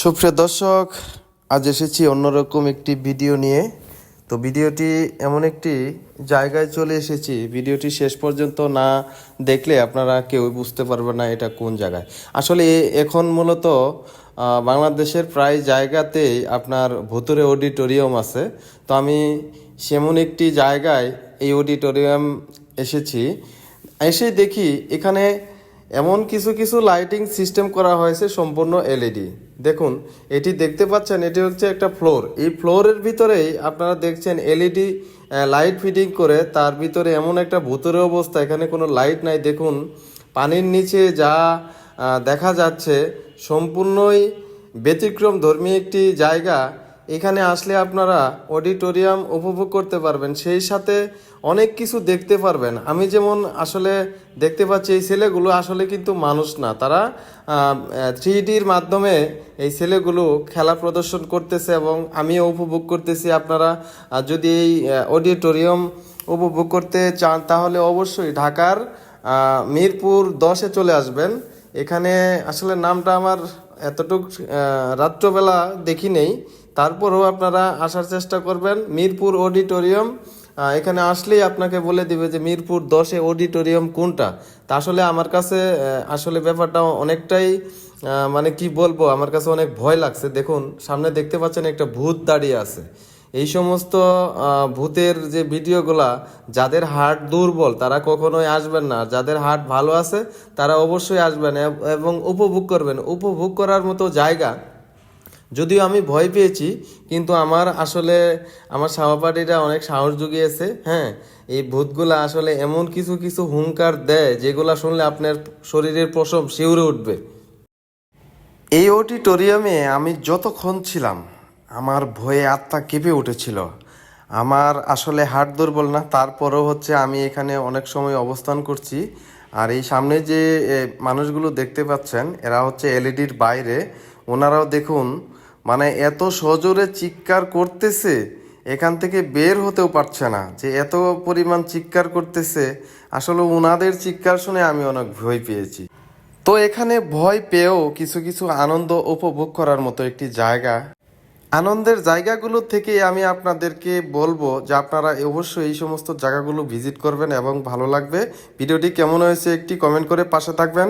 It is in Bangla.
সুপ্রিয় দর্শক, আজ এসেছি অন্যরকম একটি ভিডিও নিয়ে। তো ভিডিওটি এমন একটি জায়গায় চলে এসেছি, ভিডিওটি শেষ পর্যন্ত না দেখলে আপনারা কেউ বুঝতে পারবেন না এটা কোন জায়গায়। আসলে এখন মূলত বাংলাদেশের প্রায় জায়গাতেই আপনার ভুতুরে অডিটোরিয়াম আছে। তো আমি সেমন একটি জায়গায় এই অডিটোরিয়াম এসেছি। এসে দেখি এখানে এমন কিছু কিছু লাইটিং সিস্টেম করা হয়েছে সম্পূর্ণ এলইডি। দেখুন, এটি দেখতে পাচ্ছেন, এটি হচ্ছে একটা ফ্লোর। এই ফ্লোরের ভিতরেই আপনারা দেখছেন এলইডি লাইট ফিটিং করে, তার ভিতরে এমন একটা ভুতুরে অবস্থা, এখানে কোনো লাইট নাই। দেখুন, পানির নিচে যা দেখা যাচ্ছে সম্পূর্ণই ব্যতিক্রম ধর্মী একটি জায়গা। এখানে আসলে আপনারা অডিটোরিয়াম উপভোগ করতে পারবেন, সেই সাথে অনেক কিছু দেখতে পারবেন। আমি যেমন আসলে দেখতে পাচ্ছি এই ছেলেগুলো আসলে কিন্তু মানুষ না, তারা 3Dর মাধ্যমে এই ছেলেগুলো খেলা প্রদর্শন করতেছে এবং আমিও উপভোগ করতেছি। আপনারা যদি এই অডিটোরিয়াম উপভোগ করতে চান তাহলে অবশ্যই ঢাকার মিরপুর 10-এ চলে আসবেন। এখানে আসলে নামটা আমার এতটুক রাত্রবেলা দেখি নেই, তারপরও আপনারা আসার চেষ্টা করবেন। মিরপুর অডিটোরিয়াম, এখানে আসলেই আপনাকে বলে দিবে যে মিরপুর 10-এ অডিটোরিয়াম কোনটা। তা আসলে আমার কাছে আসলে ব্যাপারটা অনেকটাই মানে কি বলবো, আমার কাছে অনেক ভয় লাগছে। দেখুন, সামনে দেখতে পাচ্ছেন একটা ভূত দাঁড়িয়ে আছে। এই সমস্ত ভূতের যে ভিডিওগুলা, যাদের হার্ট দুর্বল তারা কখনোই আসবেন না, যাদের হার্ট ভালো আছে তারা অবশ্যই আসবেন এবং উপভোগ করবেন। উপভোগ করার মতো জায়গা। যদিও আমি ভয় পেয়েছি, কিন্তু আমার সহপাঠীরা অনেক সাহস জুগিয়েছে। হ্যাঁ, এই ভূতগুলা আসলে এমন কিছু কিছু হুংকার দেয় যেগুলা শুনলে আপনার শরীরের পশম শিউরে উঠবে। এই অডিটোরিয়ামে আমি যতক্ষণ ছিলাম আমার ভয়ে আত্মা কেঁপে উঠেছিল। আমার আসলে হার্ট দুর্বল না, তারপরেও আমি এখানে অনেক সময় অবস্থান করছি। আর এই সামনে যে মানুষগুলো দেখতে পাচ্ছেন, এরা হচ্ছে এলইডির বাইরে। ওনারাও দেখুন, মানে এত সজোরে চিৎকার করতেছে, এখান থেকে বের হতেও পারছে না, যে এত পরিমাণ চিৎকার করতেছে। আসলে ওনাদের চিৎকার শুনে আমি অনেক ভয় পেয়েছি। তো এখানে ভয় পেয়েও কিছু কিছু আনন্দ উপভোগ করার মতো একটি জায়গা। আনন্দের জায়গাগুলো থেকে আমি আপনাদেরকে বলবো যে আপনারা অবশ্যই এই সমস্ত জায়গাগুলো ভিজিট করবেন এবং ভালো লাগবে। ভিডিওটি কেমন হয়েছে একটি কমেন্ট করে পাশে থাকবেন।